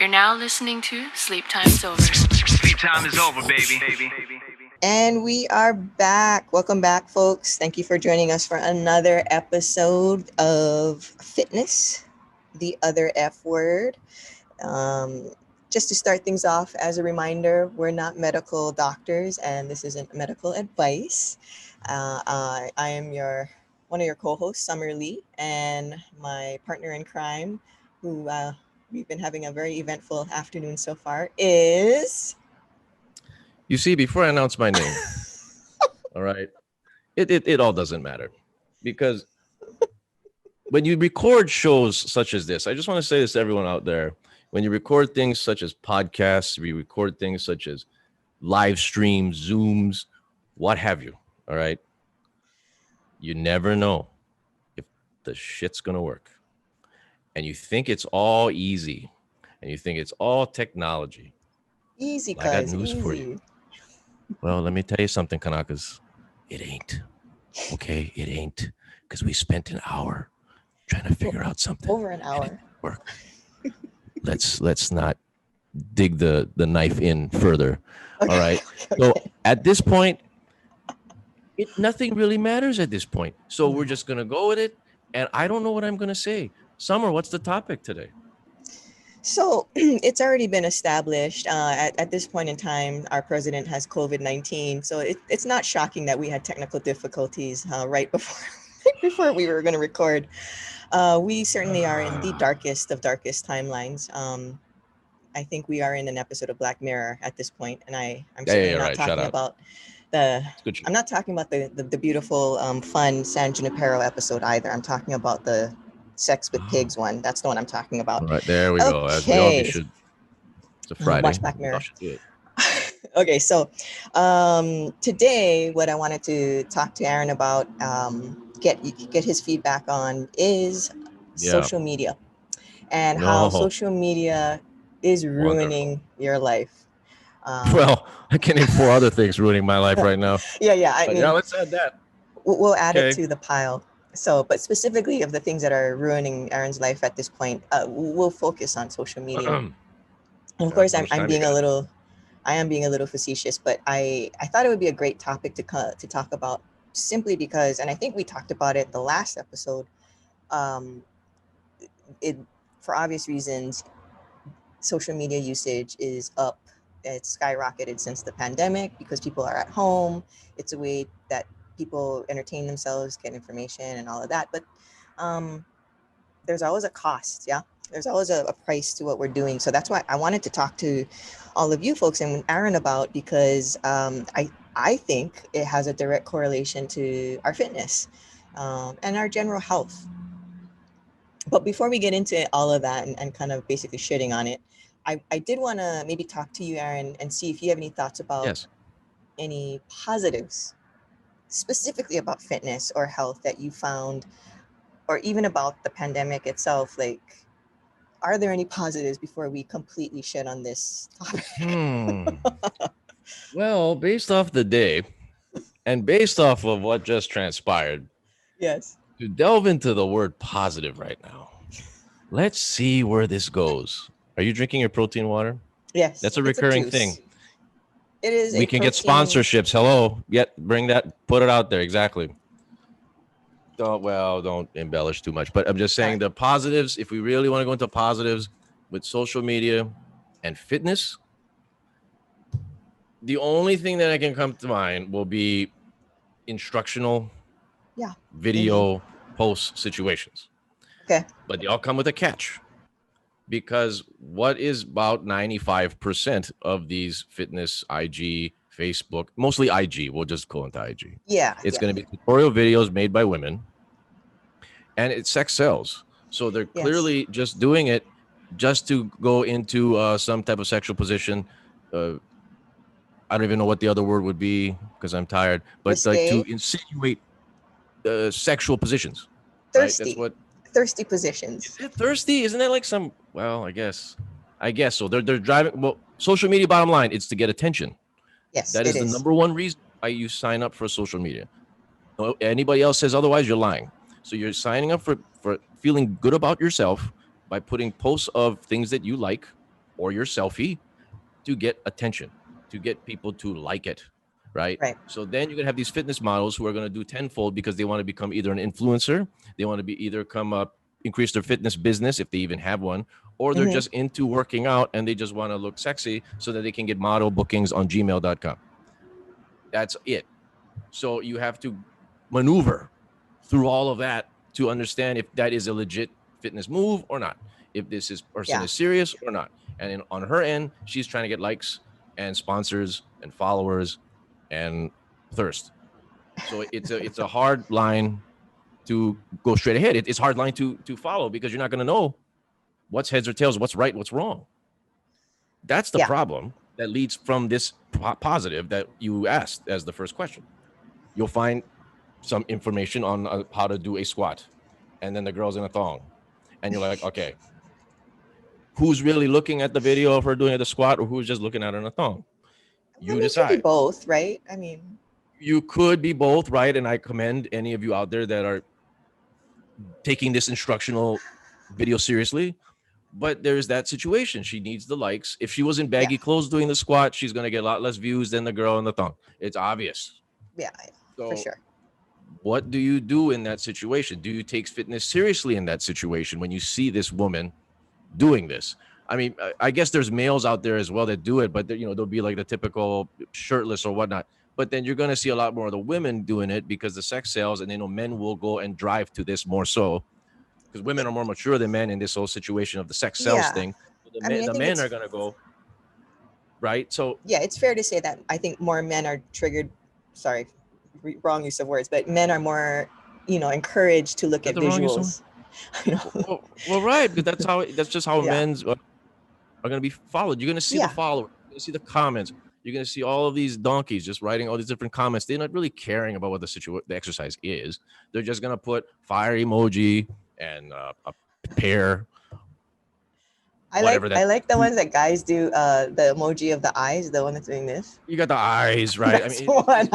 You're now listening to Sleep Time's Over. Sleep time is over, baby. And we are back. Welcome back, folks. Thank you for joining us for another episode of Fitness, the other F word. Just to start things off, as a reminder, we're not medical doctors, and this isn't medical advice. I am one of your co-hosts, Summer Lee, and my partner in crime, who we've been having a very eventful afternoon so far, is... You see, before I announce my name, all right, it all doesn't matter, because when you record shows such as this, I just want to say this to everyone out there. When you record things such as podcasts, we record things such as live streams, Zooms, what have you, all right? You never know if the shit's going to work. And you think it's all easy, and you think it's all technology. Easy, I got news for you. Well, let me tell you something, Kanakas. It ain't. Okay, it ain't. Because we spent an hour trying to figure out something. Over an hour. Work. Let's not dig the knife in further. Okay. All right. Okay. So at this point, nothing really matters at this point. So we're just gonna go with it. And I don't know what I'm gonna say. Summer, what's the topic today? So it's already been established at this point in time, our president has COVID-19. So it's not shocking that we had technical difficulties right before we were going to record. We certainly are in the darkest of darkest timelines. I think we are in an episode of Black Mirror at this point, and I'm certainly not talking about I'm not talking about the beautiful, fun San Junipero episode either. I'm talking about the Sex with Pigs one. That's the one I'm talking about. All right, there we go. As we all should. It's a Friday. Watch Black Mirror. Okay, so today what I wanted to talk to Aaron about, get his feedback on is social media and how social media is ruining your life. Well, I can name 4 other things ruining my life right now. Yeah. I mean, let's add that. We'll add it to the pile. So, but specifically of the things that are ruining Aaron's life at this point, we'll focus on social media. And of course, I am being a little facetious, but I thought it would be a great topic to talk about, simply because, and I think we talked about it the last episode. For obvious reasons, social media usage is up. It's skyrocketed since the pandemic because people are at home. It's a way that people entertain themselves, get information and all of that. But there's always a cost. Yeah. There's always a price to what we're doing. So that's why I wanted to talk to all of you folks and Aaron about, because I think it has a direct correlation to our fitness and our general health. But before we get into all of that and kind of basically shitting on it, I did want to maybe talk to you, Aaron, and see if you have any thoughts about any positives specifically about fitness or health that you found, or even about the pandemic itself. Like, are there any positives before we completely shit on this topic? Well, based off the day and based off of what just transpired, yes, to delve into the word positive right now, let's see where this goes. Are you drinking your protein water? Yes. That's a recurring thing. It is. We can get sponsorships. Hello. Bring that. Put it out there. Exactly. Don't embellish too much. But I'm just saying the positives, if we really want to go into positives with social media and fitness, the only thing that I can come to mind will be instructional video post situations. Okay. But they all come with a catch. Because what is about 95% of these fitness IG, Facebook, mostly IG, we'll just go into IG. Yeah. It's going to be tutorial videos made by women, and it's sex sells. So they're clearly just doing it just to go into some type of sexual position. I don't even know what the other word would be because I'm tired, but like to insinuate sexual positions. Thirsty. Right? That's what. Thirsty positions. Is it thirsty? Isn't that like some? Well, I guess so. They're driving. Well, social media. Bottom line, it's to get attention. Yes, that is the number one reason why you sign up for social media. Anybody else says otherwise, you're lying. So you're signing up for feeling good about yourself by putting posts of things that you like or your selfie to get attention, to get people to like it, right? Right. So then you're gonna have these fitness models who are gonna do tenfold because they want to become either an influencer, they want to be either come up, increase their fitness business if they even have one, or they're Mhm. just into working out and they just want to look sexy so that they can get model bookings on gmail.com. That's it. So you have to maneuver through all of that to understand if that is a legit fitness move or not, if this is person Yeah. is serious or not. And on her end, she's trying to get likes and sponsors and followers and thirst. So it's a hard line to go straight ahead. It's hard line to follow because you're not going to know what's heads or tails, what's right, what's wrong. That's the Yeah. problem that leads from this positive that you asked as the first question. You'll find some information on how to do a squat, and then the girl's in a thong, and you're like, okay, who's really looking at the video of her doing the squat, or who's just looking at her in a thong? You It could be decide. both, right? I mean, You could be both, right? And I commend any of you out there that are taking this instructional video seriously. But there's that situation. She needs the likes. If she was in baggy clothes doing the squat, she's going to get a lot less views than the girl in the thong. It's obvious. yeah, So for sure. what do you do in that situation? Do you take fitness seriously in that situation when you see this woman doing this? I mean, I guess there's males out there as well that do it, but they'll be like the typical shirtless or whatnot. But then you're going to see a lot more of the women doing it because the sex sells, and men will go and drive to this more so because women are more mature than men in this whole situation of the sex sells Yeah. thing. I mean, I The think men it's are going to go, right? So yeah, it's fair to say that I think more men are triggered. Sorry, wrong use of words, but men are more, encouraged to look Is at that the wrong use of visuals. You know? well, right, because that's just how Yeah. men's are going to be followed. You're going to see the Yeah. followers, you're going to see the comments, you're going to see all of these donkeys just writing all these different comments. They're not really caring about what the exercise is. They're just going to put fire emoji and a pair. I like the ones that guys do. The emoji of the eyes, the one that's doing this. You got the eyes, right? That's I the mean, one.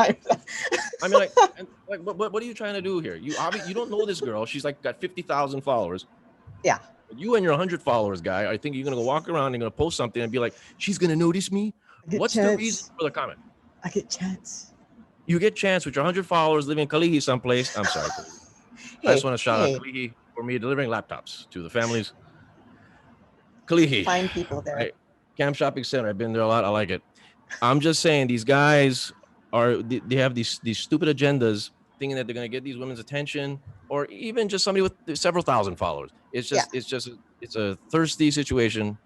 I mean, what are you trying to do here? You don't know this girl. She's like got 50,000 followers. Yeah. You and your 100 followers guy, I think you're gonna go walk around and gonna post something and be like, she's gonna notice me. What's the reason for the comment? I get chance. You get chance with your 100 followers living in Kalihi someplace. I'm sorry, Kalihi. I just want to shout out Kalihi for me delivering laptops to the families. Kalihi, Find people there. right? Camp Shopping Center. I've been there a lot. I like it. I'm just saying these guys they have these stupid agendas, thinking that they're gonna get these women's attention, or even just somebody with several thousand followers. It's a thirsty situation.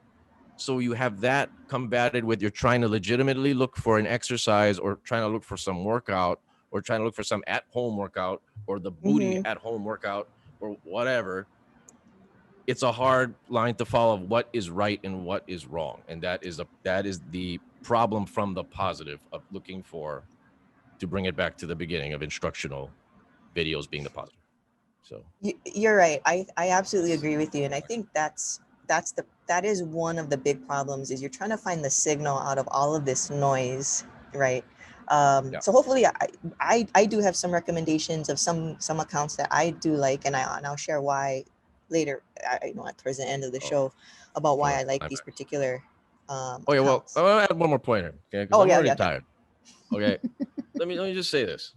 So you have that combated with you're trying to legitimately look for an exercise, or trying to look for some workout, or trying to look for some at-home workout, or the booty at-home workout, or whatever. It's a hard line to follow of what is right and what is wrong, and that is the problem from the positive of looking for, to bring it back to the beginning of instructional videos being the positive. So you're right. I absolutely agree with you, and I think that is one of the big problems, is you're trying to find the signal out of all of this noise, right? So hopefully I do have some recommendations of some accounts that I do like, and I'll share why later, towards the end of the show, about why I like these particular accounts. I'll add one more pointer, okay? Because I'm already tired. Okay. let me just say this.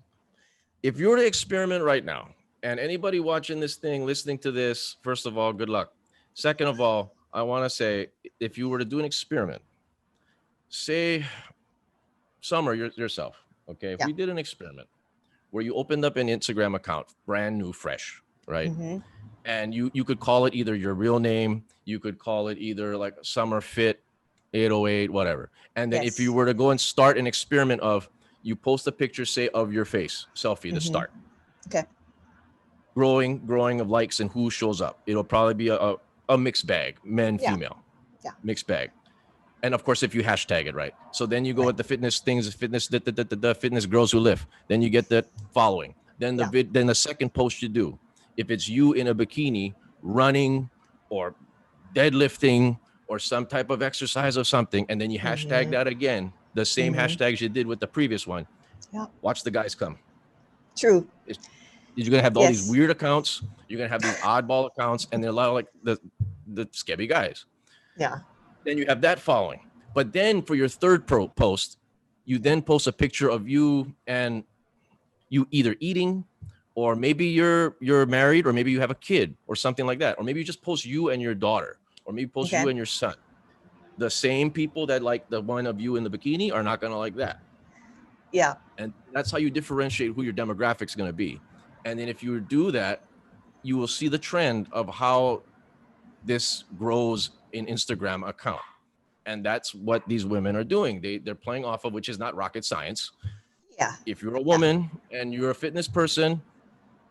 If you were to experiment right now, and anybody watching this thing, listening to this, first of all, good luck. Second of all, I want to say, if you were to do an experiment, say Summer yourself, okay? If we did an experiment where you opened up an Instagram account, brand new, fresh, right? And you could call it either your real name, you could call it either like Summer Fit 808, whatever. And then if you were to go and start an experiment of, you post a picture, say, of your face, selfie to start. Okay. Growing of likes and who shows up. It'll probably be a mixed bag, men, female. Yeah. Mixed bag. And of course, if you hashtag it, right? So then you go with the fitness things, fitness girls who lift. Then you get the following. Then the second post you do, if it's you in a bikini running or deadlifting or some type of exercise or something, and then you hashtag that again, the same hashtags you did with the previous one. Yeah. Watch the guys come. True. You're gonna have all these weird accounts. You're gonna have these oddball accounts, and they're a lot like the scabby guys. Yeah. Then you have that following. But then for your third post, you then post a picture of you and you either eating, or maybe you're married, or maybe you have a kid or something like that, or maybe you just post you and your daughter, or maybe post Okay. you and your son. The same people that like the one of you in the bikini are not going to like that. Yeah. And that's how you differentiate who your demographic is going to be. And then if you do that, you will see the trend of how this grows in Instagram account. And that's what these women are doing. They're playing off of, which is not rocket science. Yeah. If you're a woman and you're a fitness person,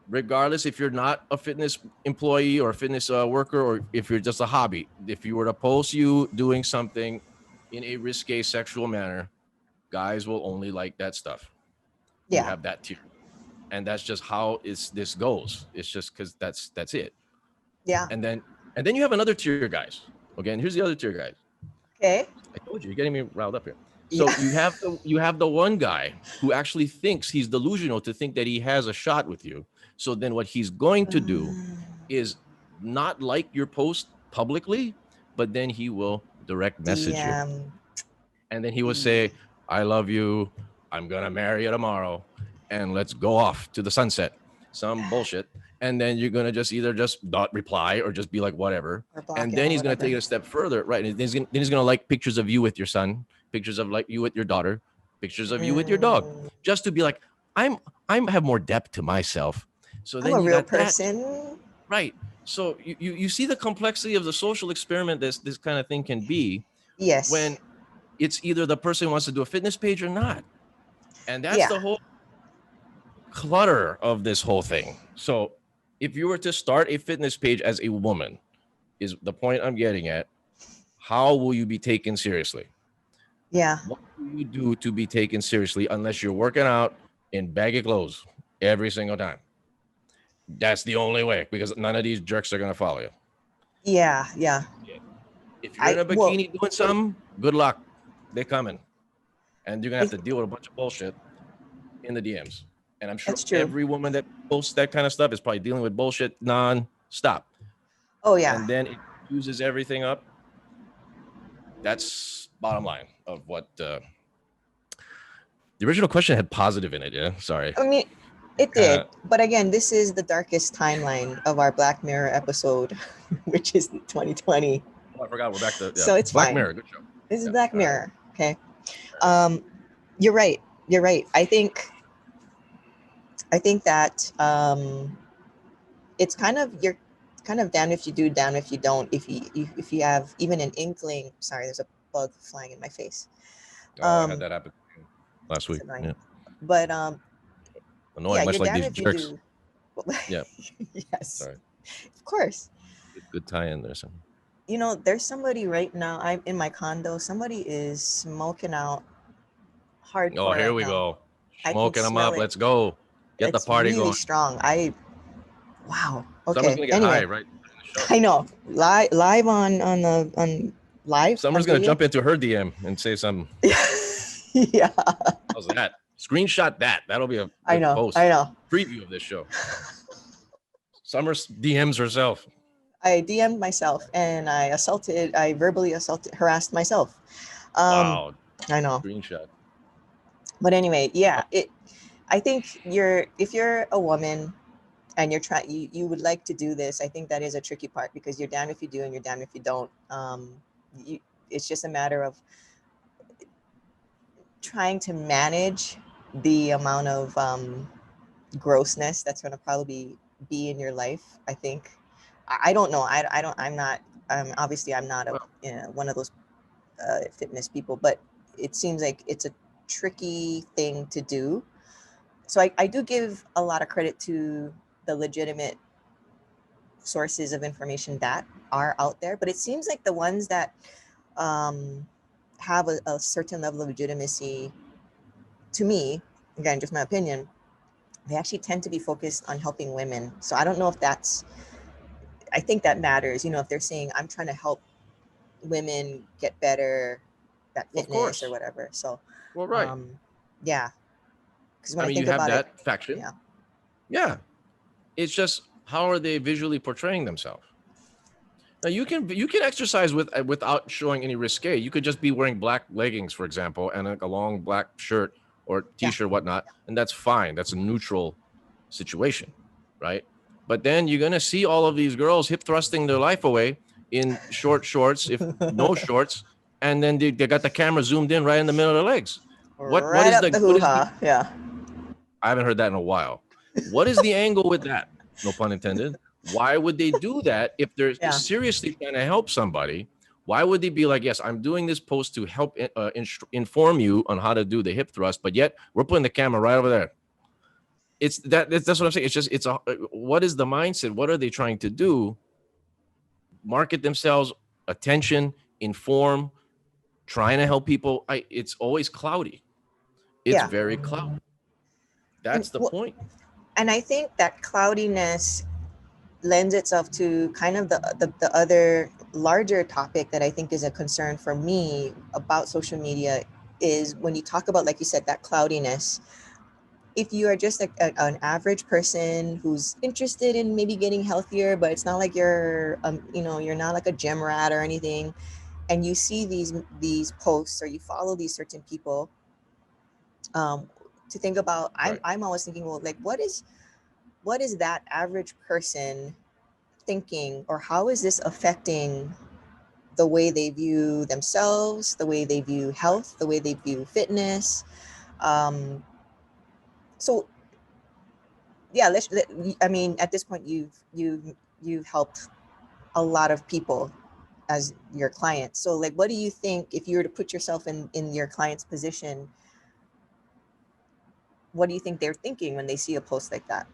regardless if you're not a fitness employee or a fitness worker, or if you're just a hobby, if you were to post you doing something in a risque sexual manner, guys will only like that stuff. You Yeah. have that tier. And that's just how this goes. It's just because that's it. Yeah. And then you have another tier, guys. Okay, and here's the other tier, guys. Okay. I told you're getting me riled up here. So Yeah. you have the one guy who actually thinks he's delusional to think that he has a shot with you. So then what he's going to do is not like your post publicly, but then he will direct message you. DM. And then he will say, I love you. I'm going to marry you tomorrow. And let's go off to the sunset. Some bullshit. And then you're going to just either just not reply or just be like, whatever. Or block And him then or he's going to whatever. take it a step further. Right. And then he's going to like pictures of you with your son, pictures of like you with your daughter, pictures of you with your dog, just to be like, I have more depth to myself. So I'm then a you real got that. person. Right. So you see the complexity of the social experiment this kind of thing can be. Yes. When it's either the person wants to do a fitness page or not. And that's Yeah. the whole clutter of this whole thing. So if you were to start a fitness page as a woman, is the point I'm getting at, how will you be taken seriously? Yeah. What do you do to be taken seriously unless you're working out in baggy clothes every single time? That's the only way, because none of these jerks are going to follow you. Yeah. Yeah. If you're in a bikini doing something, good luck. They're coming. And you're going to have to deal with a bunch of bullshit in the DMs. And I'm sure every woman that posts that kind of stuff is probably dealing with bullshit non-stop. Oh, yeah. And then it uses everything up. That's bottom line of what the original question had positive in it. Yeah, sorry. I mean, it did. But again, this is the darkest timeline of our Black Mirror episode, which is 2020. Oh, I forgot. We're back to So it's Black fine. Mirror. Good show. This is Black Mirror. Okay. You're right. You're right. I think that it's kind of, you're kind of down if you do, down if you don't. If you have even an inkling. Sorry, there's a bug flying in my face. I had that happen last week. Yeah. But annoying, much like these jerks. Yeah. Yes. Sorry. Of course. Good tie-in there. Some. You know, there's somebody right now. I'm in my condo. Somebody is smoking out hardcore. Oh, here we go. Smoking them up. Let's go. Get the party really going. Strong. Wow. Okay. Someone's gonna get high, right? I know. Live on live. Someone's gonna jump into her DM and say something. Yeah. How's that? Screenshot that. That'll be a post. I know. Preview of this show. Summer DMs herself. I DM'd myself and I verbally harassed myself. Wow. I know. Screenshot. But anyway, yeah, I think if you're a woman and you're you would like to do this, I think that is a tricky part, because you're down if you do and you're down if you don't. It's just a matter of trying to manage the amount of grossness that's going to probably be in your life. I think. I don't know. I'm not one of those fitness people, but it seems like it's a tricky thing to do. So I do give a lot of credit to the legitimate sources of information that are out there, but it seems like the ones that have a certain level of legitimacy, to me, again, just my opinion, they actually tend to be focused on helping women. So I don't know if I think that matters. You know, if they're saying, I'm trying to help women get better at fitness or whatever. So, well, right. Yeah. Because when I think you have about that faction. Yeah. It's just, how are they visually portraying themselves? Now you can exercise without showing any risque. You could just be wearing black leggings, for example, and a long black shirt or Yeah. t-shirt, whatnot, and that's fine. That's a neutral situation, right? But then you're gonna see all of these girls hip thrusting their life away in short shorts, if no shorts, and then they got the camera zoomed in right in the middle of their legs. Right up the What is the hoo-ha. Yeah. I haven't heard that in a while. What is the angle with that? No pun intended. Why would they do that if they're Yeah. seriously trying to help somebody? Why would they be like, yes, I'm doing this post to help inform you on how to do the hip thrust, but yet we're putting the camera right over there. That's what I'm saying. It's a what is the mindset? What are they trying to do? Market themselves, attention, inform, trying to help people. It's always cloudy. It's Yeah. very cloudy. And That's the well, point. and I think that cloudiness lends itself to kind of the other larger topic that I think is a concern for me about social media is when you talk about, like you said, that cloudiness. If you are just an average person who's interested in maybe getting healthier, but it's not like you're, you're not like a gym rat or anything, and you see these posts or you follow these certain people, to think about, Right. I'm always thinking, well, like what is that average person thinking, or how is this affecting the way they view themselves, the way they view health, the way they view fitness? Um, so yeah, I mean, at this point, you've helped a lot of people as your client. So like, what do you think, if you were to put yourself in your client's position, what do you think they're thinking when they see a post like that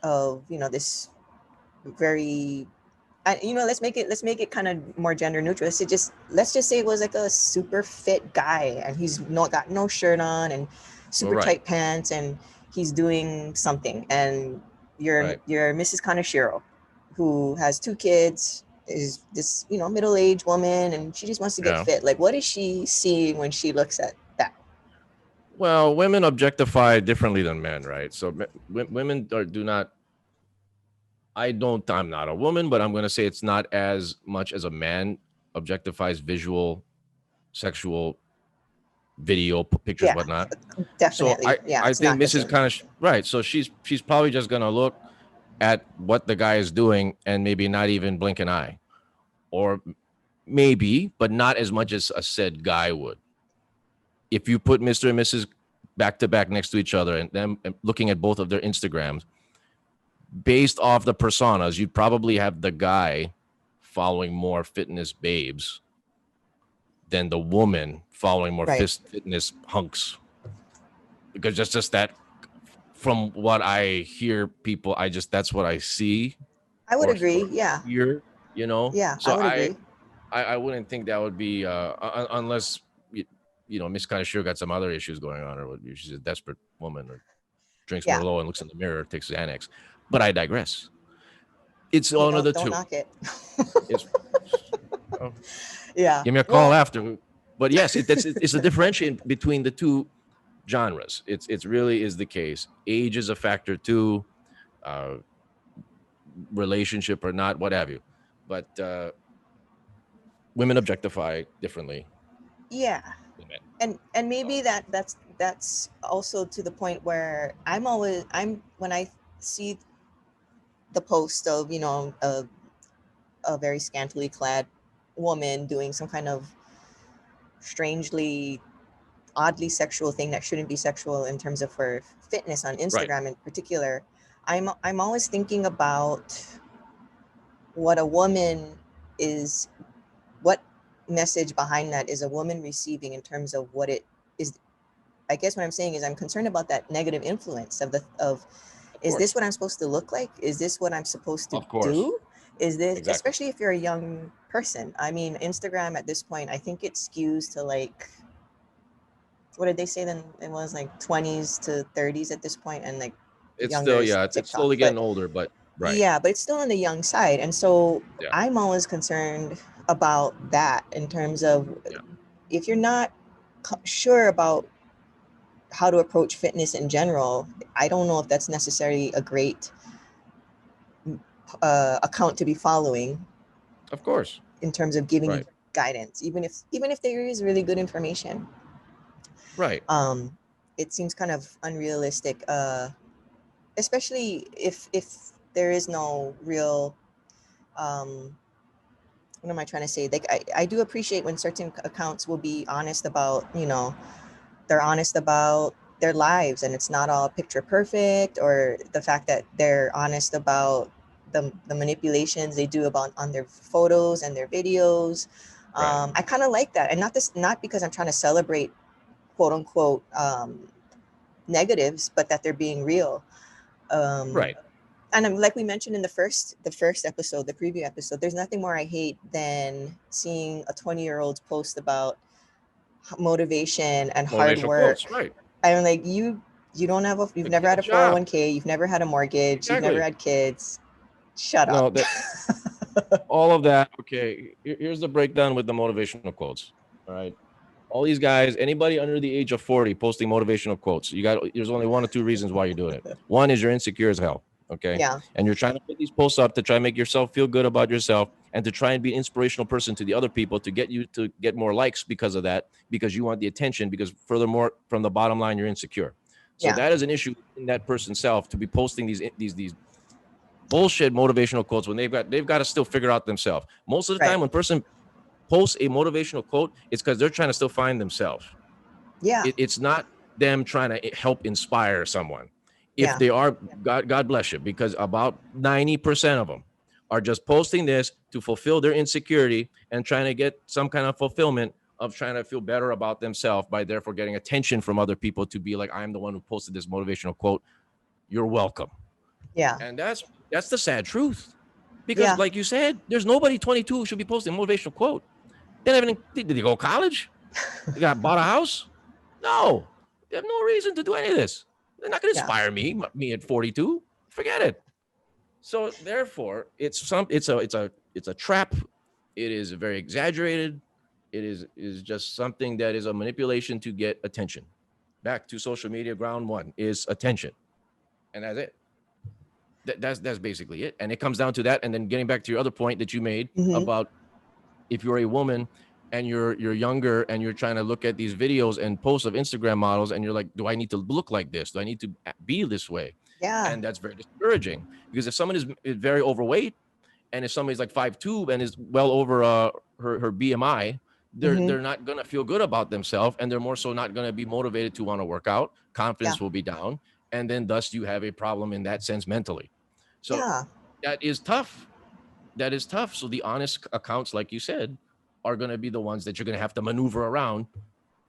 of, this very, let's make it kind of more gender neutral. Let's just say it was like a super fit guy and he's not got no shirt on and super Right. tight pants, and he's doing something, and Right. you're Mrs. Kanashiro, who has 2 kids, is this middle-aged woman, and she just wants to get Yeah. fit. Like, what is she seeing when she looks at that? Well, women objectify differently than men, right? So women do not. I'm not a woman, but I'm going to say it's not as much as a man objectifies visual, sexual video, pictures, Yeah, whatnot. So definitely. Yeah, I it's think not the Mrs. same. kind of right. So she's probably just going to look at what the guy is doing and maybe not even blink an eye, or maybe, but not as much as a said guy would. If you put Mr. and Mrs. back to back next to each other and them looking at both of their Instagrams, based off the personas, you'd probably have the guy following more fitness babes than the woman following more Right. fitness hunks. Because just that, from what I hear people, that's what I see. I would or, agree. or Yeah. hear, Yeah, I So would agree. I wouldn't think that would be unless Miss kind of sure got some other issues going on, or she's a desperate woman, or drinks Yeah. Merlot and looks in the mirror, takes Xanax. But I digress. It's one of the Don't two. knock it. It's, oh, Yeah. give me a call after. But yes, it's a differentiation between the two genres. It's really is the case. Age is a factor too, relationship or not, what have you. But women objectify differently Yeah. than men. And maybe that's also to the point where when I see the post of, a very scantily clad woman doing some kind of strangely, oddly sexual thing that shouldn't be sexual in terms of her fitness on Right. Instagram in particular, I'm always thinking about what a woman is, what message behind that is a woman receiving in terms of what it is. I guess what I'm saying is I'm concerned about that negative influence of is this what I'm supposed to look like? Is this what I'm supposed to Of course. do? Is this, Exactly. especially if you're a young person? I mean, Instagram at this point, I think it skews to like, what did they say then? It was like 20s to 30s at this point, and like It's younger still, is it's TikTok. slowly But getting older, but right. yeah, but it's still on the young side. And so Yeah. I'm always concerned about that in terms of if you're not sure about how to approach fitness in general, I don't know if that's necessarily a great account to be following. Of course. in terms of giving you Right. guidance, even if there is really good information. Right. It seems kind of unrealistic, especially if there is no real what am I trying to say? Like I do appreciate when certain accounts will be honest about, they're honest about their lives and it's not all picture perfect, or the fact that they're honest about the manipulations they do about on their photos and their videos. Right. I kind of like that, and not because I'm trying to celebrate quote unquote negatives, but that they're being real. um, Right. and like we mentioned in the first episode, the preview episode, there's nothing more I hate than seeing a 20-year-old post about motivation and hard Motivational work. quotes. Right. I'm like, you've Like, never get had a a job. 401k, you've never had a mortgage, you've never Exactly. had kids. Shut No, up. that all of that. Okay. Here's the breakdown with the motivational quotes. All right. All these guys, anybody under the age of 40 posting motivational quotes, there's only one or two reasons why you're doing it. One is you're insecure as hell. Okay. Yeah, And you're trying to put these posts up to try and make yourself feel good about yourself and to try and be an inspirational person to the other people to get you to get more likes because of that, because you want the attention, because furthermore, from the bottom line, you're insecure. So yeah, that is an issue in that person's self to be posting these bullshit motivational quotes when they've got to still figure out themselves. Most of the right. time when person posts a motivational quote, it's because they're trying to still find themselves. Yeah, It's not them trying to help inspire someone. If yeah, they are, God bless you, because about 90% of them are just posting this to fulfill their insecurity and trying to get some kind of fulfillment of trying to feel better about themselves by therefore getting attention from other people to be like, I'm the one who posted this motivational quote. You're welcome. yeah, And that's the sad truth. Because yeah, like you said, there's nobody 22 who should be posting a motivational quote. Did they go to college? They got bought a house? No, they have no reason to do any of this. They're not going to yeah, inspire me at 42. Forget it. So therefore, it's a trap. It is very exaggerated. It is just something that is a manipulation to get attention. Back to social media, ground one is attention, and that's it. That's basically it. And it comes down to that. And then getting back to your other point that you made hmm, about if you're a woman and you're younger and you're trying to look at these videos and posts of Instagram models and you're like, do I need to look like this? Do I need to be this way? yeah, And that's very discouraging because if someone is very overweight and if somebody's like 5'2" and is well over her BMI, hmm, they're not gonna feel good about themselves and they're more so not gonna be motivated to want to work out. yeah, Confidence will be down, and then thus you have a problem in that sense mentally. So yeah, that is tough. That is tough. So the honest accounts, like you said, are going to be the ones that you're going to have to maneuver around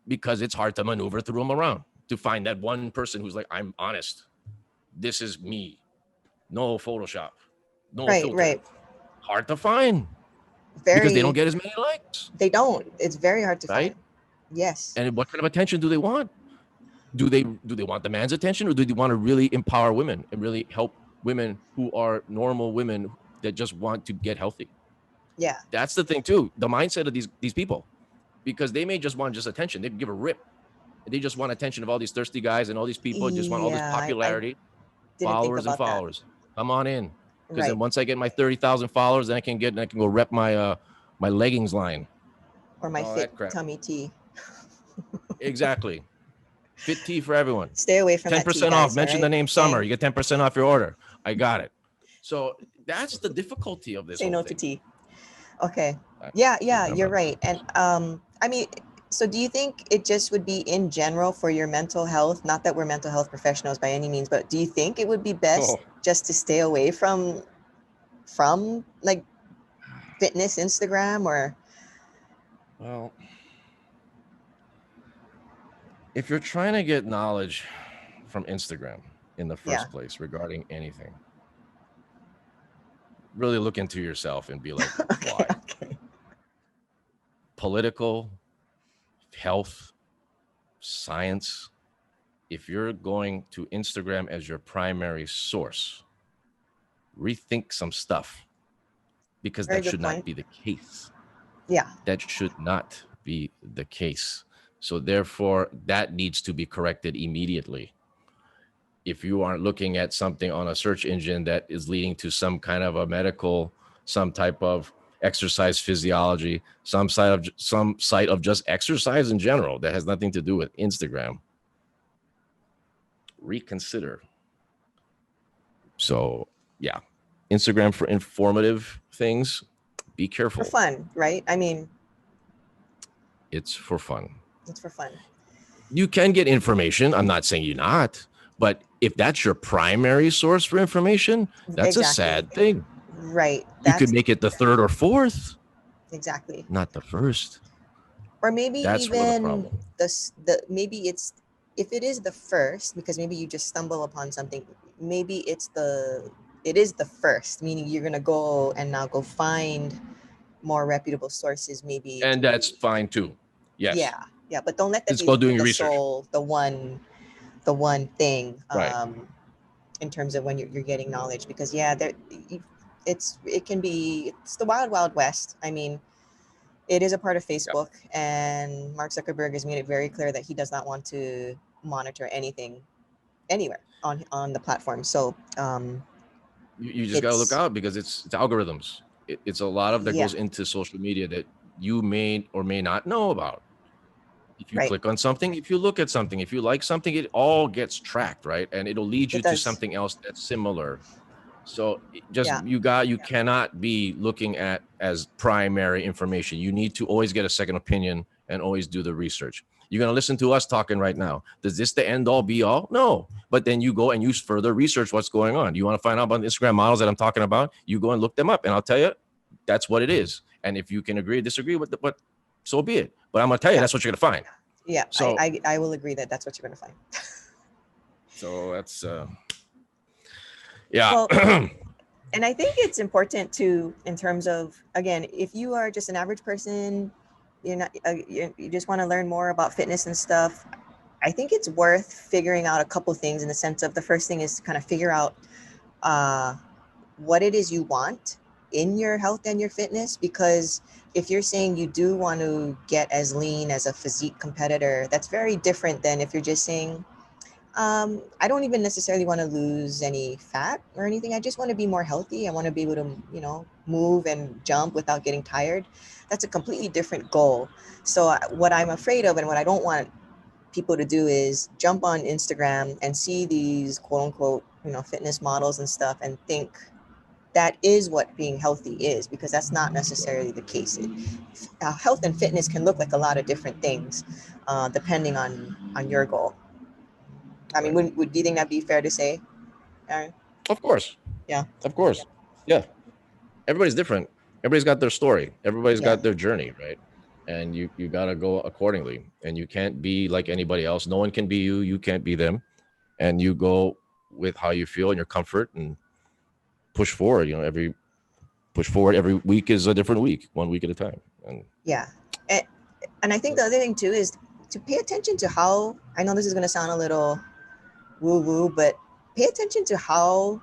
because it's hard to maneuver through them around to find that one person who's like, I'm honest. This is me. No Photoshop, no right, filter. right. Hard to find because they don't Very, get as many likes, they don't. It's very hard to find. right? Yes. And what kind of attention do they want? Do they want the man's attention, or do they want to really empower women and really help women who are normal women that just want to get healthy? Yeah. That's the thing too. The mindset of these people, because they may just want just attention. They give a rip. They just want attention of all these thirsty guys and all these people just want all this Yeah. I popularity, didn't think followers and about that. followers. Come on in, because then Right. once I get my 30,000 followers, then I can go rep my leggings line Or and my all fit that crap. tummy tea. Exactly. Fit tea for everyone. Stay away from that tea, 10% off. guys. All Mention the right. name Summer. You get 10% off your order. I got it. So that's the difficulty of this Say whole no to thing. tea. Okay. Yeah, yeah, you're right. And I mean, so do you think it just would be in general for your mental health? Not that we're mental health professionals by any means, but do you think it would be best Oh, just to stay away from like fitness Instagram or well, if you're trying to get knowledge from Instagram in the yeah. first place regarding anything, really look into yourself and be like, Okay, why? okay. Political, health, science. If you're going to Instagram as your primary source, rethink some stuff because Very that good should point. not be the case. Yeah. That should not be the case. So therefore, that needs to be corrected immediately. If you aren't looking at something on a search engine that is leading to some kind of a medical, some type of exercise physiology, some site of just exercise in general that has nothing to do with Instagram, reconsider. So yeah, Instagram for informative things, be careful. For fun, right? I mean, it's for fun. It's for fun. You can get information. I'm not saying you're not, but if that's your primary source for information, that's a sad thing. Right. You could make it the third or fourth. Exactly. Not the first. Or maybe that's even maybe it's, if it is the first, because maybe you just stumble upon something, maybe it is the first, meaning you're gonna go and now go find more reputable sources, maybe. And that's fine too. Yes. Yeah, but don't let that Just be go doing the research. the one thing. Right. In terms of when you're getting knowledge, because it's the wild west. I mean, it is a part of Facebook, and Mark Zuckerberg has made it very clear that he does not want to monitor anything anywhere on the platform. So you just got to look out, because it's algorithms. It's a lot of that goes into social media that you may or may not know about. If you click on something, if you look at something, if you like something, it all gets tracked, right? And it'll lead you to something else that's similar. So you cannot be looking at as primary information. You need to always get a second opinion and always do the research. You're going to listen to us talking right now. Does this the end all be all? No. But then you go and you further research what's going on. You want to find out about the Instagram models that I'm talking about? You go and look them up, and I'll tell you that's what it is. And if you can agree or disagree with what, so be it. But I'm going to tell you that's what you're going to find. Yeah, so I will agree that that's what you're going to find. So that's Well, and I think it's important to, in terms of, again, if you are just an average person, you're not, you just want to learn more about fitness and stuff, I think it's worth figuring out a couple things, in the sense of, the first thing is to kind of figure out what it is you want in your health and your fitness. Because if you're saying you do want to get as lean as a physique competitor, that's very different than if you're just saying, I don't even necessarily want to lose any fat or anything. I just want to be more healthy. I want to be able to, move and jump without getting tired. That's a completely different goal. So what I'm afraid of, and what I don't want people to do, is jump on Instagram and see these quote unquote, fitness models and stuff, and think that is what being healthy is, because that's not necessarily the case. Health and fitness can look like a lot of different things, depending on your goal. I mean, do you think that'd be fair to say, Aaron? Of course. Yeah. Of course. Yeah. Everybody's different. Everybody's got their story. Everybody's got their journey, right? And you got to go accordingly. And you can't be like anybody else. No one can be you. You can't be them. And you go with how you feel and your comfort, and push forward. Every week is a different week, 1 week at a time. And and I think the other thing too is to pay attention to how, I know this is going to sound a little woo-woo, but pay attention to how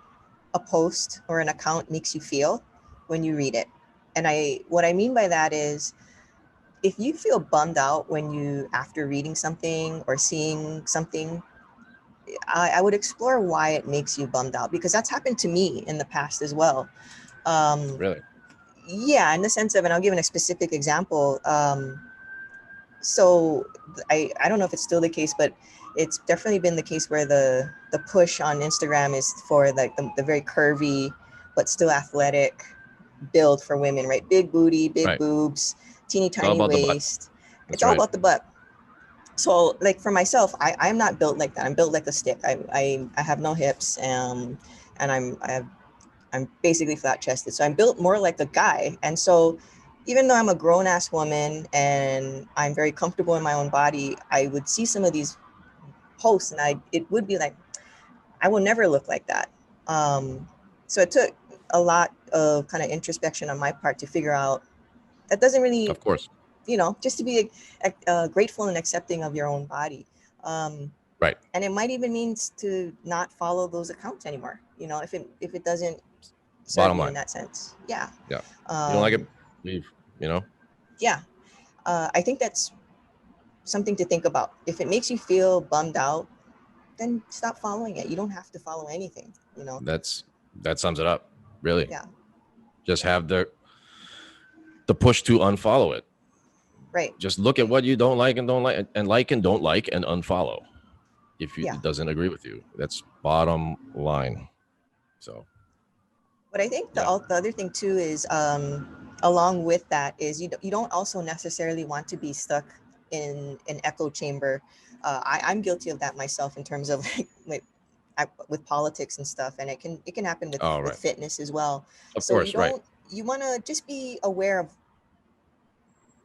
a post or an account makes you feel when you read it. And what I mean by that is, if you feel bummed out after reading something or seeing something, I would explore why it makes you bummed out, because that's happened to me in the past as well. Really? Yeah, in the sense of, and I'll give a specific example. So I don't know if it's still the case, but it's definitely been the case where the push on Instagram is for like the very curvy but still athletic build for women, right? Big booty, big boobs, teeny tiny waist. It's all about the butt. So like for myself, I'm not built like that. I'm built like a stick. I have no hips, and I'm basically flat chested. So I'm built more like a guy. And so even though I'm a grown ass woman and I'm very comfortable in my own body, I would see some of these posts and it would be like, I will never look like that. So it took a lot of kind of introspection on my part to figure out that doesn't really, of course, just to be grateful and accepting of your own body. Right. And it might even mean to not follow those accounts anymore, if it doesn't serve you in that sense. Yeah. Yeah. You don't like it, leave, Yeah. I think that's something to think about. If it makes you feel bummed out, then stop following it. You don't have to follow anything, That sums it up, really. Yeah. Just have the push to unfollow it. Right. Just look at what you don't like and don't like, and don't like, and unfollow if Yeah. it doesn't agree with you. That's bottom line. So, But I think the Yeah. the other thing too is along with that is you don't also necessarily want to be stuck in an echo chamber. I'm guilty of that myself in terms of with politics and stuff, and it can happen Oh, with right. fitness as well. Of So course, right. you want to just be aware of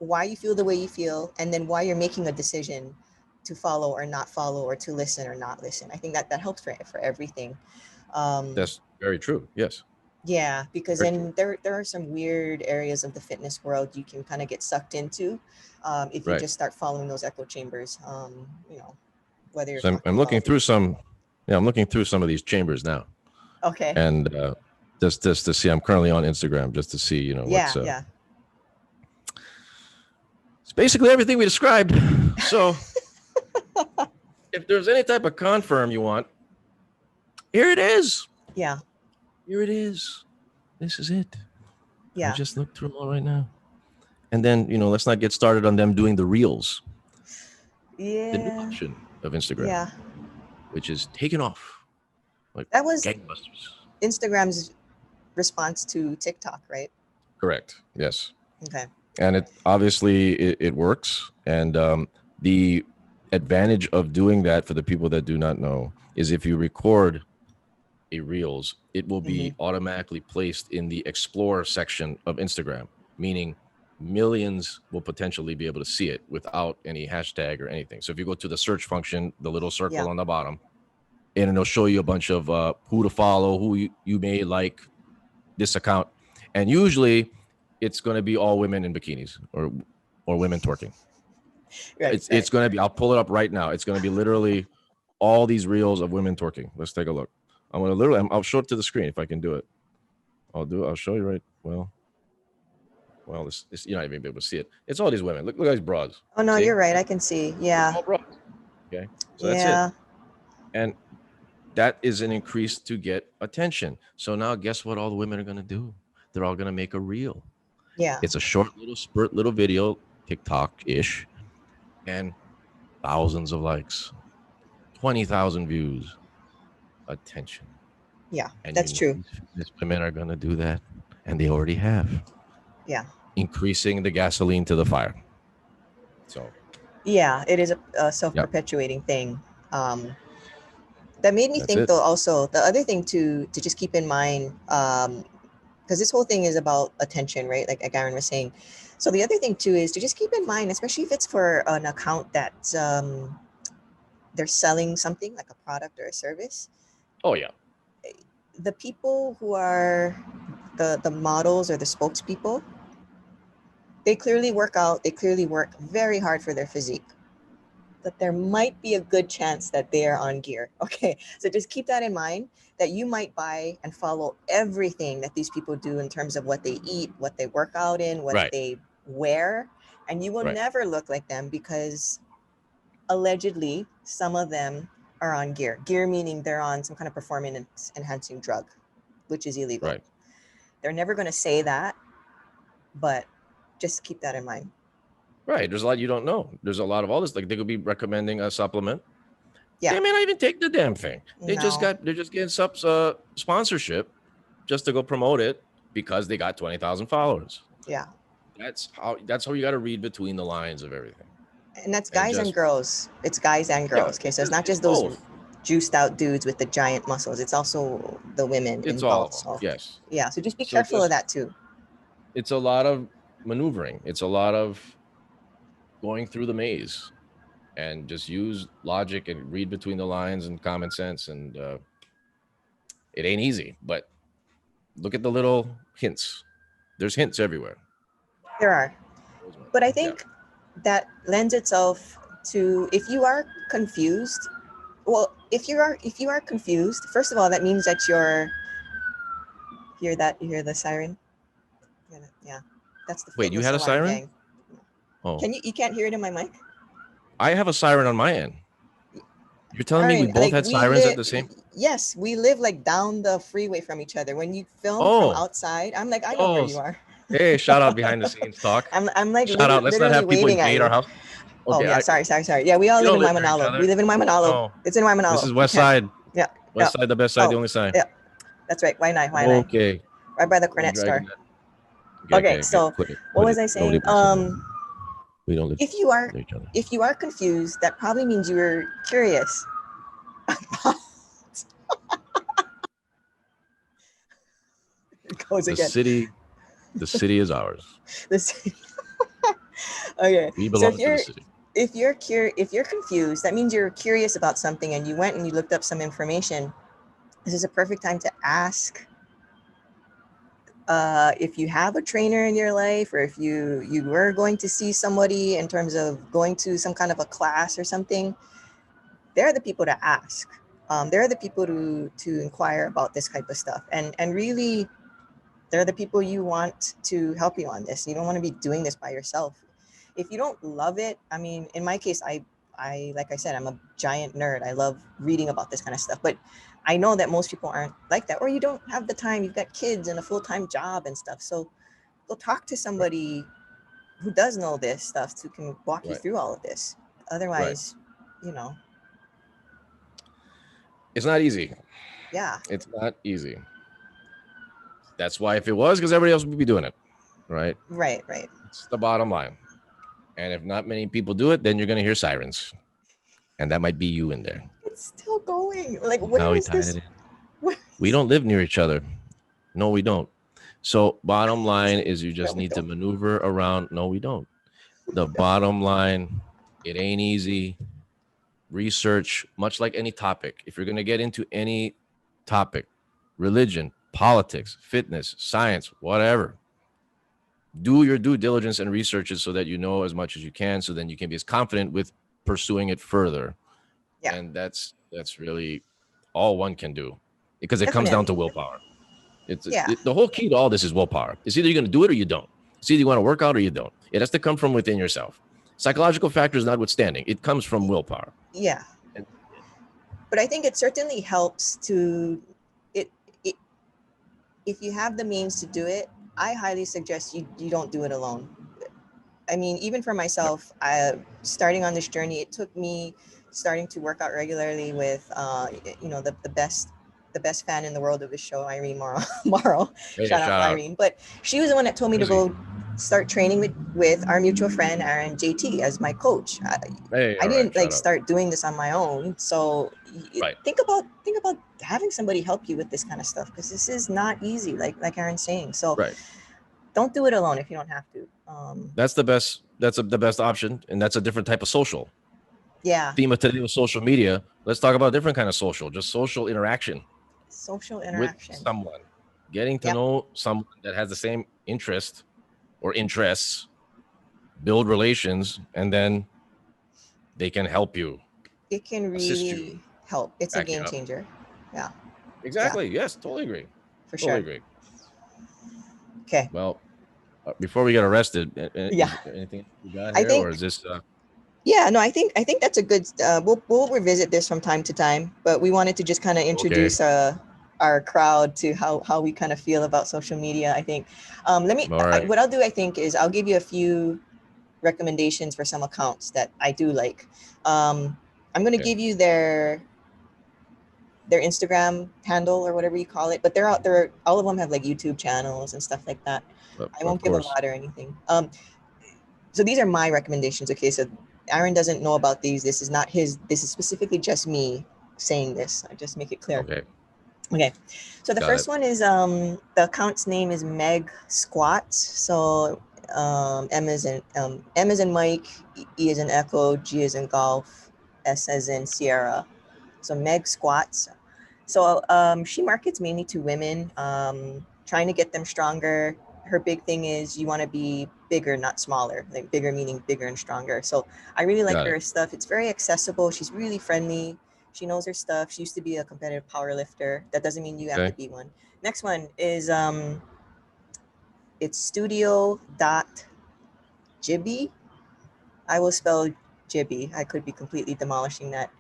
why you feel the way you feel, and then why you're making a decision to follow or not follow, or to listen or not listen. I think that helps for everything. That's very true. Yes. Yeah, because Very true. then there are some weird areas of the fitness world you can kind of get sucked into if you Right. just start following those echo chambers. Whether you're So talking I'm looking about through some. Yeah, I'm looking through some of these chambers now, okay, and just to see. I'm currently on Instagram just to see, what's. yeah, It's basically everything we described. So, if there's any type of confirm you want, here it is. yeah, Here it is. This is it. I yeah, just looked through them all right now. And then, let's not get started on them doing the reels, the new yeah, option of Instagram, yeah. which is taken off like That was gangbusters. Instagram's response to TikTok, right? Correct. Yes. Okay. And it obviously it works. And the advantage of doing that for the people that do not know is if you record a reels, it will be automatically placed in the explore section of Instagram, meaning millions will potentially be able to see it without any hashtag or anything. So if you go to the search function, the little circle Yeah. on the bottom, and it'll show you a bunch of who to follow, who you may like this account. And usually it's going to be all women in bikinis or women twerking. Right. It's going to be, I'll pull it up right now. It's going to be literally all these reels of women twerking. Let's take a look. I'm going to literally, I'll show it to the screen if I can do it. I'll show you right. Well, this you're not even able to see it. It's all these women. Look at these broads. Oh no, See? you're right. I can see. Yeah. All broads. Okay. So yeah. that's it. And that is an increase to get attention. So now guess what all the women are going to do? They're all going to make a reel. Yeah. It's a short little video, TikTok-ish, and thousands of likes, 20,000 views, attention. Yeah, And that's true. These women are going to do that, and they already have. Yeah. Increasing the gasoline to the fire. So. Yeah, it is a self-perpetuating thing. That made me think, though, also the other thing to just keep in mind, because this whole thing is about attention, right? Like Aaron was saying. So the other thing too is to just keep in mind, especially if it's for an account that they're selling something like a product or a service. Oh yeah. The people who are the models or the spokespeople, they clearly work out. They clearly work very hard for their physique. But there might be a good chance that they are on gear. Okay, so just keep that in mind, that you might buy and follow everything that these people do in terms of what they eat, what they work out in, what they wear, and you will never look like them because allegedly some of them are on gear. Gear meaning they're on some kind of performance enhancing drug, which is illegal. Right. They're never going to say that, but just keep that in mind. Right. There's a lot you don't know. There's a lot of all this. Like they could be recommending a supplement. Yeah. They may not even take the damn thing. They're just getting sponsorship just to go promote it because they got 20,000 followers. Yeah. That's how you got to read between the lines of everything. And that's guys and girls. It's guys and girls. Okay. So it's not just those juiced out dudes with the giant muscles. It's also the women involved. It's all of them. Yes. Yeah. So just be careful of that too. It's a lot of maneuvering. It's a lot of going through the maze, and just use logic and read between the lines and common sense. And it ain't easy, but look at the little hints. There's hints everywhere. There are. But I think that lends itself to, if you are confused, well, if you are confused, first of all, that means that you hear the siren? Yeah. That's the Wait, you had a siren? Gang. Oh. You can't hear it in my mic? I have a siren on my end. You're telling me we both had sirens at the same? Yes, we live like down the freeway from each other. When you film from outside, I'm like, I know where you are. Hey, shout out behind the scenes talk. I'm like Shout out. Let's not literally have people waving at invade our you. house. Oh Okay, yeah, sorry. Yeah, we all we live don't in live near each Waimanalo. other. We live in Waimanalo. No, It's in this Waimanalo. is You West can't. Side. Yeah, yeah. West Side, the best side, the Oh, only side. yeah. That's right. Why not? Why not? Okay, Right by the you're Cornet dragging store. that. Okay, Okay, okay, so quit it, what quit was it. I Nobody saying? mess with me. We don't live If you are near each other. if you are confused, that probably means you were curious. It goes The again. city is ours. This. Okay, We so belong to the city. if you're confused, that means you're curious about something and you went and you looked up some information. This is a perfect time to ask if you have a trainer in your life, or if you were going to see somebody in terms of going to some kind of a class or something. They're the people to ask. They're the people to inquire about this type of stuff, and really, they're the people you want to help you on this. You don't want to be doing this by yourself. If you don't love it, I mean, in my case, I like I said, I'm a giant nerd. I love reading about this kind of stuff, but I know that most people aren't like that, or you don't have the time. You've got kids and a full-time job and stuff. So go talk to somebody who does know this stuff, who can walk you Right. through all of this. Otherwise, you know, It's not easy. yeah, It's not easy. That's why if it was, because everybody else would be doing it, right? right. It's the bottom line. And if not many people do it, then you're gonna hear sirens, and that might be you in there. It's still going. Like, where Now we is tied this? it in. Where We don't live near each other. No, we don't. So bottom line is you No, just we need to don't. maneuver around. No, we don't. The bottom line, it ain't easy. Research, much like any topic. If you're gonna get into any topic, religion, politics, fitness, science, whatever, do your due diligence and researches so that you know as much as you can, so then you can be as confident with pursuing it further. Yeah. And that's really all one can do, because it comes down to Definitely. willpower. Yeah. The whole key to all this is willpower. It's either you're going to do it or you don't. It's either you want to work out or you don't. It has to come from within yourself. Psychological factors notwithstanding, it comes from willpower. Yeah. And- But I think it certainly helps to it if you have the means to do it. I highly suggest you don't do it alone. I mean, even for myself, starting on this journey, it took me starting to work out regularly with, the best fan in the world of the show, Irene Morrow. Morrow. Hey, Shout out shout out. Irene. But she was the one that told me to Busy. go start training with our mutual friend Aaron JT as my coach. Hey, I all didn't right, like shout out. start doing this on my own. So Right. think about having somebody help you with this kind of stuff, because this is not easy, like Aaron's saying. So Right. don't do it alone if you don't have to. That's the best. That's the best option, and that's a different type of social. Yeah, Theme of today was social media. Let's talk about a different kind of social, just social interaction social with interaction. someone, getting to Yep. know someone that has the same interest or interests, build relations, and then they can help you, It can assist really you, help. It's a back you game up. changer. Yeah, Exactly. Yes, totally agree. for Totally sure. agree. Okay. Well, before we get arrested, Yeah. anything you got I here, think or is this? Yeah, no, I think that's a good. We'll revisit this from time to time, but we wanted to just kind of introduce our crowd to how we kind of feel about social media. I think. Let me. All right. What I'll do, I think, is I'll give you a few recommendations for some accounts that I do like. I'm going to Okay. give you their Instagram handle or whatever you call it, but they're out there. All of them have like YouTube channels and stuff like that. I won't give a lot or anything. So these are my recommendations. Okay, so Aaron doesn't know about these. This is not his. This is specifically just me saying this. I just make it clear. Okay. So the first one is the account's name is Meg Squats. So M is in Mike, E is in Echo, G is in Golf, S as in Sierra. So Meg Squats. So she markets mainly to women, trying to get them stronger. Her big thing is you want to be bigger, not smaller. Like bigger meaning bigger and stronger. So I really like her stuff. It's very accessible. She's really friendly. She knows her stuff. She used to be a competitive power lifter. That doesn't mean you have to be one. Next one is it's studio.jibby. I will spell Jibby. I could be completely demolishing that.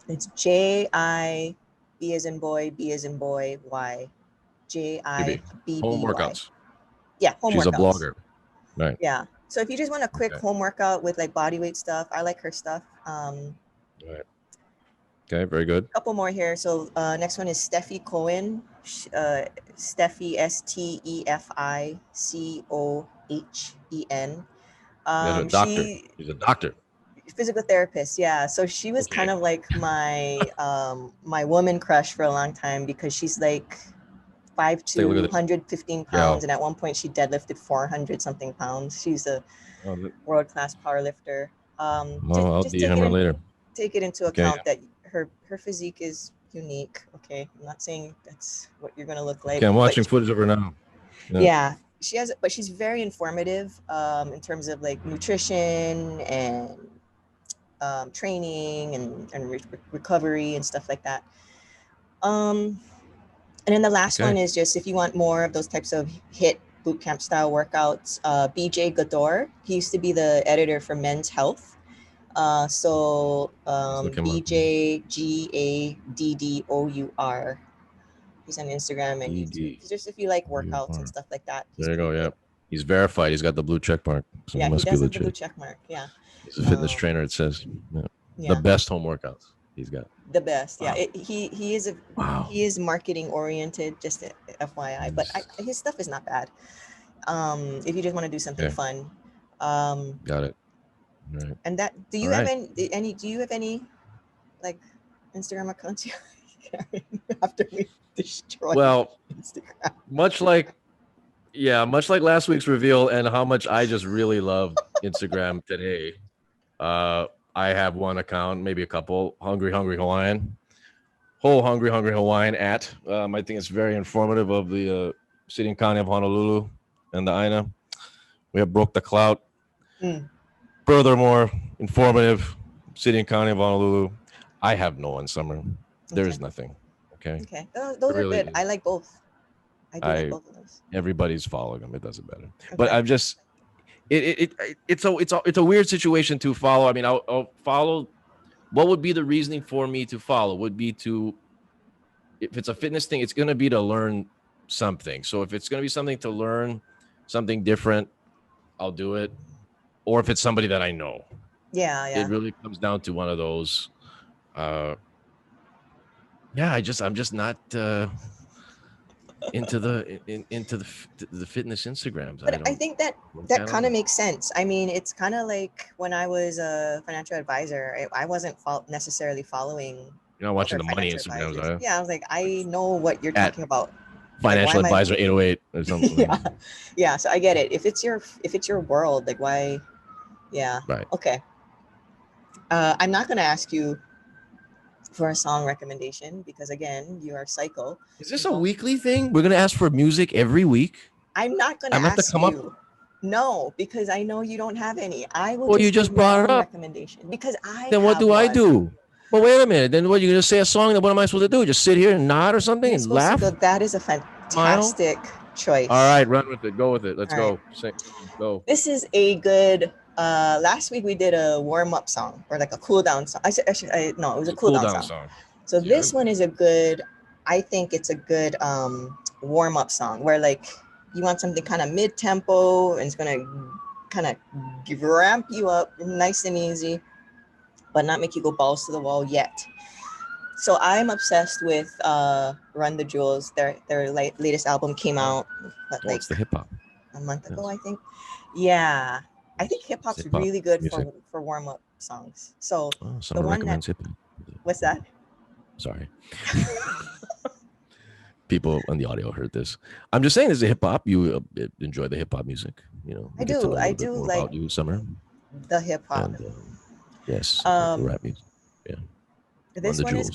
It's J-I-B as in boy, B as in boy, Y. Jibby. Home workouts. Yeah, home She's workouts. a blogger. Right. Yeah. So if you just want a quick Okay. home workout with like body weight stuff, I like her stuff. Right. Okay, very good. Couple more here. So next one is Steffi Cohen. Steffi Stefficohen. That's a doctor. She's a doctor. Physical therapist, yeah. So she was kind Okay. of like my my woman crush for a long time because she's like Take a look at this. 115 pounds, and at one point she deadlifted 400 something pounds. She's a world-class power lifter. I'll Just DM her later. take it into Okay. account that her physique is unique. Okay, I'm not saying that's what you're gonna look like. Okay, I'm watching footage of her now. Yeah, she has, but she's very informative in terms of like nutrition and training and recovery and stuff like that. And then the last one is just if you want more of those types of HIIT bootcamp style workouts, BJ Gador. He used to be the editor for Men's Health. BJ Gaddour. He's on Instagram and YouTube. Just if you like workouts and stuff like that. There you go. Yeah, he's verified. He's got the blue check mark. So yeah, he must he does be have the legit. blue check mark. Yeah. He's a fitness trainer. It says the best home workouts he's got. The best. Wow. Yeah. He is he is marketing oriented. Just FYI, but his stuff is not bad. If you just want to do something fun. Got it. Right. And that do you have any do you have any like Instagram accounts you after we destroy Instagram? much like last week's reveal and how much I just really loved Instagram today. I have one account, maybe a couple. Hungry Hawaiian at. I think it's very informative of the city and county of Honolulu and the Aina. We have broke the clout. Furthermore, informative, city and county of Honolulu. I have no one, Summer. There's nothing. Okay. Those really are good. I like both. I do like both of those. Everybody's following them. It doesn't matter. Okay. But I'm just it's a weird situation to follow. I mean, I'll follow. What would be the reasoning for me to follow? Would be to, if it's a fitness thing, it's going to be to learn something. So if it's going to be something to learn something different, I'll do it. Or if it's somebody that I know. Yeah. It really comes down to one of those. I'm just not into the fitness Instagrams. But I think that kind of makes sense. I mean, it's kind of like when I was a financial advisor, I wasn't necessarily following. You're not watching the money Instagrams, are you? Yeah, I was like, I know what you're talking about. Financial advisor 808 or something. Yeah. So I get it. If it's your world, like why? Yeah. Right. Okay. I'm not going to ask you for a song recommendation because again, you are psycho. Is this a weekly thing? We're going to ask for music every week? I'm not going to ask you. No, because I know you don't have any. I will. Well, you just brought it up. Recommendation because I. Then what do I do? Well, wait a minute. Then what, you're going to say a song? Then what am I supposed to do? Just sit here and nod or something and laugh? That is a fantastic choice. All right, run with it. Go with it. Let's go. Go. This is a good. Last week we did a warm-up song or like a cool-down song. It was a cool-down song. So this one is a good. I think it's a good warm-up song where like you want something kind of mid-tempo and it's gonna kind of ramp you up nice and easy, but not make you go balls to the wall yet. So I'm obsessed with Run the Jewels. Their latest album came out. It's the hip hop. A month ago, I think. Yeah, I think hip hop's really good for warm up songs. So someone recommends hip hop. What's that? Sorry. People on the audio heard this. I'm just saying, as a hip hop, you enjoy the hip hop music. You know, I do like about you, Summer. The hip hop. Yes. The rap music. Yeah. This one is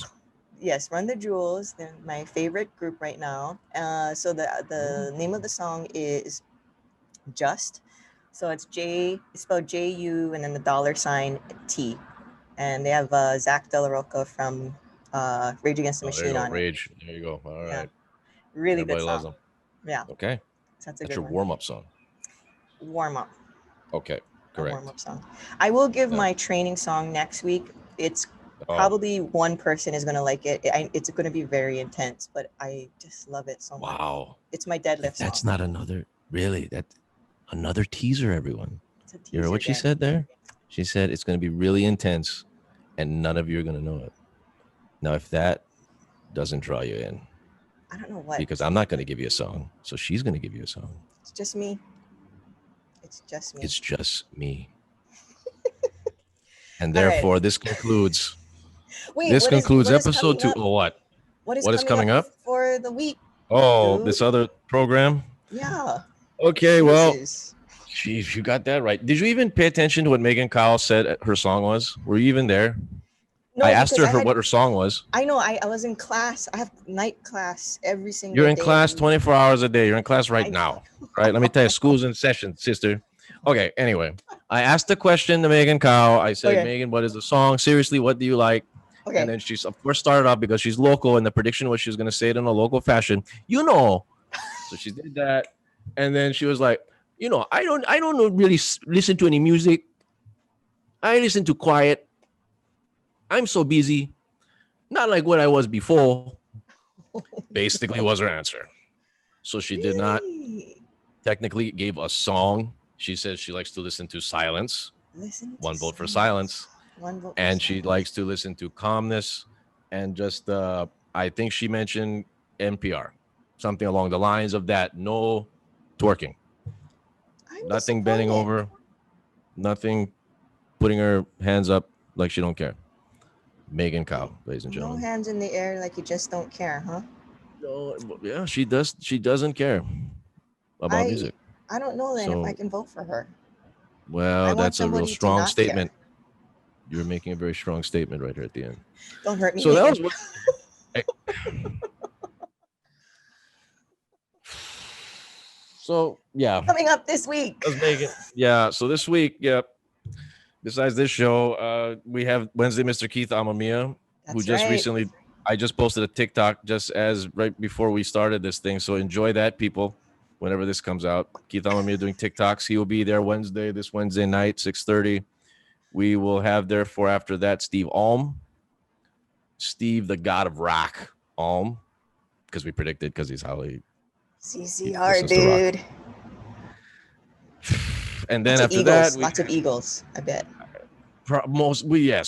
Run the Jewels. They're my favorite group right now. So the name of the song is Just. So it's spelled J-U and then the $T. And they have Zach De La Rocca from Rage Against the Machine on Rage. There you go. All right. Yeah. Really Everybody good loves song. them. Yeah. Okay. So that's your warm-up song. Warm-up. Okay. Correct. Warm-up song. I will give my training song next week. It's Oh, Probably one person is gonna like it. It's gonna be very intense, but I just love it so much. wow. It's my deadlift That's song. not another teaser, everyone. It's a You hear teaser what she gang. said there? She said it's going to be really intense and none of you are going to know it. Now, if that doesn't draw you in, I don't know what. because I'm not going to give you a song, so she's going to give you a song. It's just me. It's just me. It's just me. And All right. therefore, this concludes Wait, this concludes what is episode coming 2. up? Oh, what? What What is coming up? for the week? Oh, Dude. this other program? Yeah. Okay, well, Jesus. geez, you got that right. Did you even pay attention to what Megan Kyle said her song was? Were you even there? No, I asked because her what her song was. I know. I was in class. I have night class every single day. You're in class of the 24 hours a day. You're in class right I- now. Right? Let me tell you, school's in session, sister. Okay, anyway. I asked the question to Megan Kyle. I said, Okay. Megan, what is the song? Seriously, what do you like? Okay. And then she's, of course, started off because she's local, and the prediction was she was going to say it in a local fashion. You know. So she did that. And then she was like, you know, I don't really listen to any music. I listen to quiet. I'm so busy. Not like what I was before. Basically was her answer. So she did not Really? technically gave a song. She says she likes to listen to silence. Listen to One vote for silence. One vote. And for she silence. likes to listen to calmness and just I think she mentioned NPR. Something along the lines of that. No twerking. I'm Nothing bending disappointed. over. Nothing putting her hands up like she don't care. Megan Kyle, ladies and No gentlemen. hands in the air like you just don't care, huh? No, yeah, she does. She doesn't care about music. I don't know then if So- I can vote for her. I Well, want that's a real somebody to strong not statement. You're making a very strong statement right here at the end. Don't hurt me. So that was Megan. what. So yeah, Coming up this week. let's make it. Yeah. So this week, yep. Besides this show, we have Wednesday, Mr. Keith Amamiya, who That's just right. recently. I just posted a TikTok just as right before we started this thing. So enjoy that, people. Whenever this comes out, Keith Amamiya doing TikToks. He will be there this Wednesday night, 6:30. We will have therefore after that Steve Alm, Steve the God of Rock Alm, because we predicted because he's how he. CCR, listens to rock. dude. And then Lots of after Eagles. that, Lots of Eagles, I bet.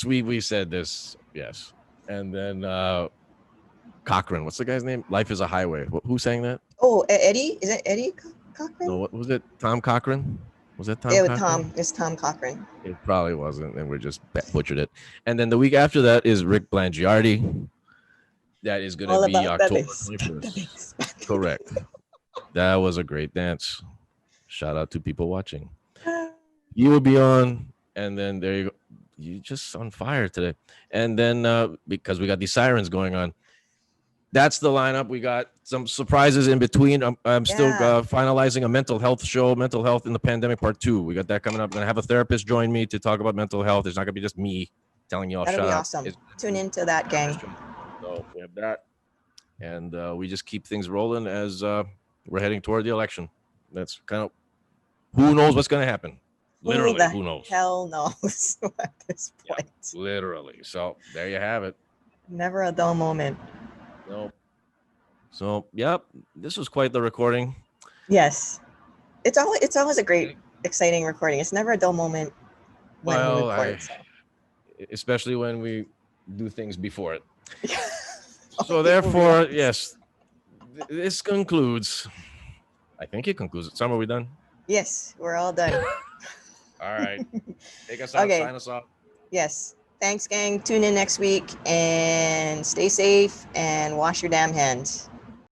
we said this, yes. And then Cochran, what's the guy's name? Life is a Highway. Who sang that? Oh, Eddie? Is it Eddie Cochran? No, what was it? Tom Cochran? Was that Tom? Yeah, Cochran? Tom. It's Tom Cochran. It probably wasn't, and we just butchered it. And then the week after that is Rick Blangiardi. That is going All to be about the October bass. 21st. Correct. That was a great dance. Shout out to people watching. You will be on, and then there you go. You just on fire today. And then because we got these sirens going on, that's the lineup. We got some surprises in between. I'm still Yeah. finalizing a mental health show, Mental Health in the Pandemic Part 2. We got that coming up. I'm gonna have a therapist join me to talk about mental health. It's not gonna be just me telling you all That'll shut be up. awesome. It's- Tune into that, gang. So we have that, and we just keep things rolling as we're heading toward the election. That's kind of who knows what's gonna happen. Literally, the who knows? Hell knows at this Yeah. point. Literally. So there you have it. Never a dull moment. Nope. So yep, this was quite the recording. Yes. It's always a great, exciting recording. It's never a dull moment when we Well, record. So. especially when we do things before it. Oh, So people therefore, realize. yes, this concludes. I think it concludes. Sam, are we done? Yes, we're all done. All right. Take us out. Okay. Sign us off. Yes. Thanks, gang. Tune in next week and stay safe and wash your damn hands.